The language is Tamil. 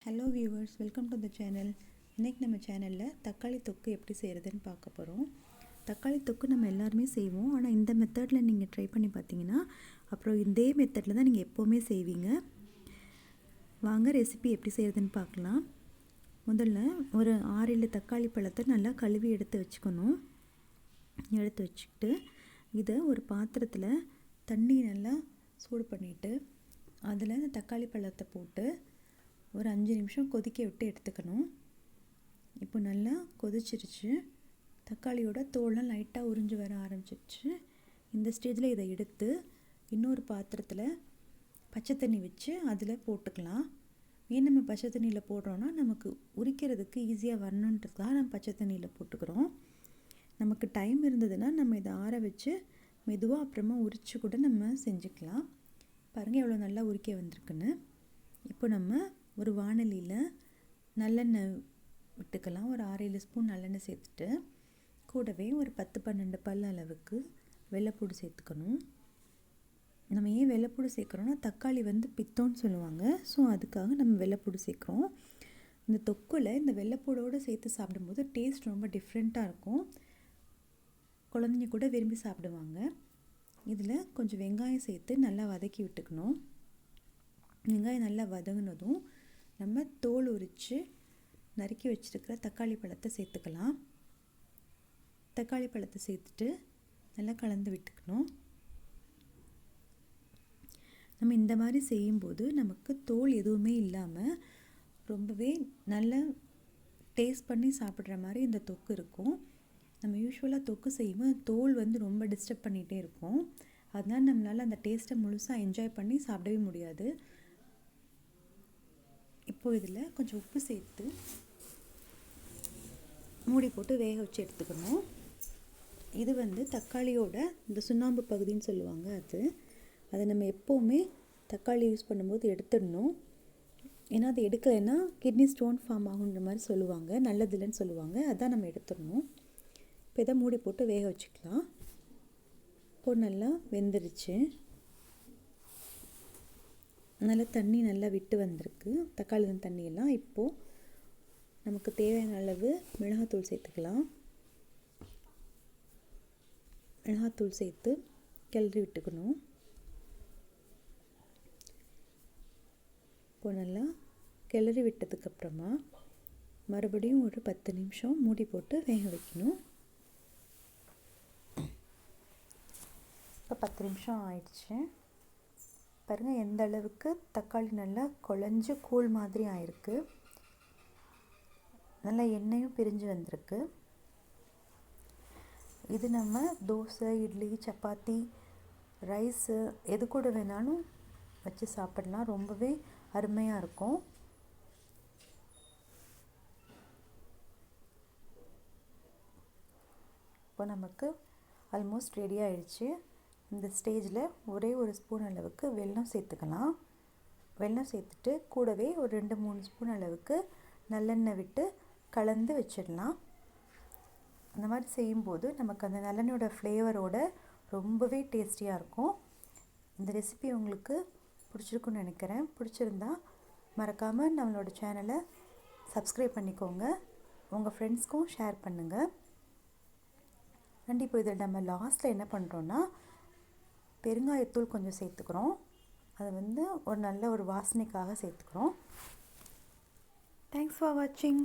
Hello viewers, welcome to the channel. இன்றைக்கி நம்ம சேனலில் தக்காளி தொக்கு எப்படி செய்கிறதுன்னு பார்க்க போகிறோம். தக்காளி தொக்கு நம்ம எல்லாருமே செய்வோம், ஆனால் இந்த மெத்தடில் நீங்கள் ட்ரை பண்ணி பார்த்தீங்கன்னா அப்புறம் இதே மெத்தடில் தான் நீங்கள் எப்போவுமே செய்வீங்க. வாங்க ரெசிபி எப்படி செய்கிறதுன்னு பார்க்கலாம். முதல்ல ஒரு 6-7 தக்காளி பழத்தை நல்லா கழுவி எடுத்து வச்சுக்கணும். எடுத்து வச்சுக்கிட்டு இதை ஒரு பாத்திரத்தில் தண்ணி நல்லா சூடு பண்ணிவிட்டு அதில் இந்த தக்காளி பழத்தை போட்டு ஒரு 5 நிமிஷம் கொதிக்க விட்டு எடுத்துக்கணும். இப்போ நல்லா கொதிச்சிருச்சு. தக்காளியோட தோல்லாம் லைட்டாக உறிஞ்சு வர ஆரம்பிச்சிருச்சு. இந்த ஸ்டேஜில் இதை எடுத்து இன்னொரு பாத்திரத்தில் பச்சை தண்ணி வச்சு அதில் போட்டுக்கலாம். ஏன் நம்ம பச்சை தண்ணியில் போடுறோன்னா நமக்கு உரிக்கிறதுக்கு ஈஸியாக வரணுன்றதுக்காக நம்ம பச்சை தண்ணியில் போட்டுக்கிறோம். நமக்கு டைம் இருந்ததுன்னா நம்ம இதை ஆற வச்சு மெதுவாக அப்புறமா உரித்து கூட நம்ம செஞ்சுக்கலாம். பாருங்கள் எவ்வளோ நல்லா உரிக்க வந்திருக்குன்னு. இப்போ நம்ம ஒரு வாணலியில் நல்லெண்ணெய் விட்டுக்கலாம். ஒரு 6-7 ஸ்பூன் நல்லெண்ணெய் சேர்த்துட்டு கூடவே ஒரு 10-12 பல் அளவுக்கு வெள்ளைப்பூடு சேர்த்துக்கணும். நம்ம ஏன் வெள்ளைப்பூடு சேர்க்குறோன்னா தக்காளி பித்தம்னு சொல்லுவாங்க. ஸோ அதுக்காக நம்ம வெள்ளைப்பூடு சேர்க்குறோம். இந்த தொக்குல இந்த வெள்ளைப்பூடோடு சேர்த்து சாப்பிடும்போது டேஸ்ட் ரொம்ப டிஃப்ரெண்ட்டாக இருக்கும். குழந்தைங்க கூட விரும்பி சாப்பிடுவாங்க. இதில் கொஞ்சம் வெங்காயம் சேர்த்து நல்லா வதக்கி விட்டுக்கணும். வெங்காயம் நல்லா வதங்கினதும் நம்ம தோல் உரித்து நறுக்கி வச்சுருக்கிற தக்காளி பழத்தை சேர்த்துக்கலாம். தக்காளி பழத்தை சேர்த்துட்டு நல்லா கலந்து விட்டுக்கணும். நம்ம இந்த மாதிரி செய்யும்போது நமக்கு தோல் எதுவுமே இல்லாமல் ரொம்பவே நல்ல டேஸ்ட் பண்ணி சாப்பிட்ற மாதிரி இந்த தொக்கு இருக்கும். நம்ம யூஸ்வலாக தொக்கு செய்யும்போது தோல் ரொம்ப டிஸ்டர்ப் பண்ணிகிட்டே இருக்கும். அதனால் நம்மளால் அந்த டேஸ்ட்டை முழுசாக என்ஜாய் பண்ணி சாப்பிடவே முடியாது. இப்போது இதில் கொஞ்சம் உப்பு சேர்த்து மூடி போட்டு வேக வச்சு எடுத்துக்கணும். இது தக்காளியோட இந்த சுண்ணாம்பு பகுதின்னு சொல்லுவாங்க. அதை நம்ம எப்போவுமே தக்காளி யூஸ் பண்ணும்போது எடுத்துடணும். ஏன்னா அது எடுக்கலைன்னா கிட்னி ஸ்டோன் ஃபார்ம் ஆகுன்ற மாதிரி சொல்லுவாங்க, நல்லதில்லைன்னு சொல்லுவாங்க. அதான் நம்ம எடுத்துடணும். இப்போ இதை மூடி போட்டு வேக வச்சுக்கலாம். இப்போ நல்லா வெந்துருச்சு. நல்லா தண்ணி நல்லா விட்டு வந்திருக்கு, தக்காளி தண்ணியெல்லாம். இப்போது நமக்கு தேவையான அளவு மிளகாத்தூள் சேர்த்துக்கலாம். மிளகாத்தூள் சேர்த்து கிளறி விட்டுக்கணும். இப்போ நல்லா கிளறி விட்டதுக்கப்புறமா மறுபடியும் ஒரு 10 நிமிஷம் மூடி போட்டு வேக வைக்கணும். இப்போ 10 நிமிஷம் ஆயிடுச்சு. பாருங்கள் எந்த அளவுக்கு தக்காளி நல்லா குழஞ்சி கூழ் மாதிரி ஆயிருக்கு. நல்லா எண்ணெயும் பிரிஞ்சு வந்திருக்கு. இது நம்ம தோசை, இட்லி, சப்பாத்தி, ரைஸு எது கூட வேணாலும் வச்சு சாப்பிடலாம். ரொம்பவே அருமையாக இருக்கும். இப்போ நமக்கு ஆல்மோஸ்ட் ரெடி ஆயிடுச்சு. இந்த ஸ்டேஜில் ஒரே ஒரு ஸ்பூன் அளவுக்கு வெல்லம் சேர்த்துக்கலாம். வெல்லம் சேர்த்துட்டு கூடவே ஒரு 2-3 ஸ்பூன் அளவுக்கு நல்லெண்ணெய் விட்டு கலந்து வச்சிடலாம். அந்த மாதிரி செய்யும்போது நமக்கு அந்த நல்லெண்ணெயோட ஃப்ளேவரோட ரொம்பவே டேஸ்டியாக இருக்கும். இந்த ரெசிபி உங்களுக்கு பிடிச்சிருக்குன்னு நினைக்கிறேன். பிடிச்சிருந்தா மறக்காமல் நம்மளோட சேனலை சப்ஸ்கிரைப் பண்ணிக்கோங்க. உங்கள் ஃப்ரெண்ட்ஸ்க்கும் ஷேர் பண்ணுங்கள். இப்போ இதில் நம்ம லாஸ்ட்டில் என்ன பண்ணுறோன்னா பெருங்காயத்தூள் கொஞ்சம் சேர்த்துக்கிறோம். அது ஒரு நல்ல ஒரு வாசனைக்காக சேர்த்துக்கிறோம். தேங்க்ஸ் ஃபார் வாட்சிங்.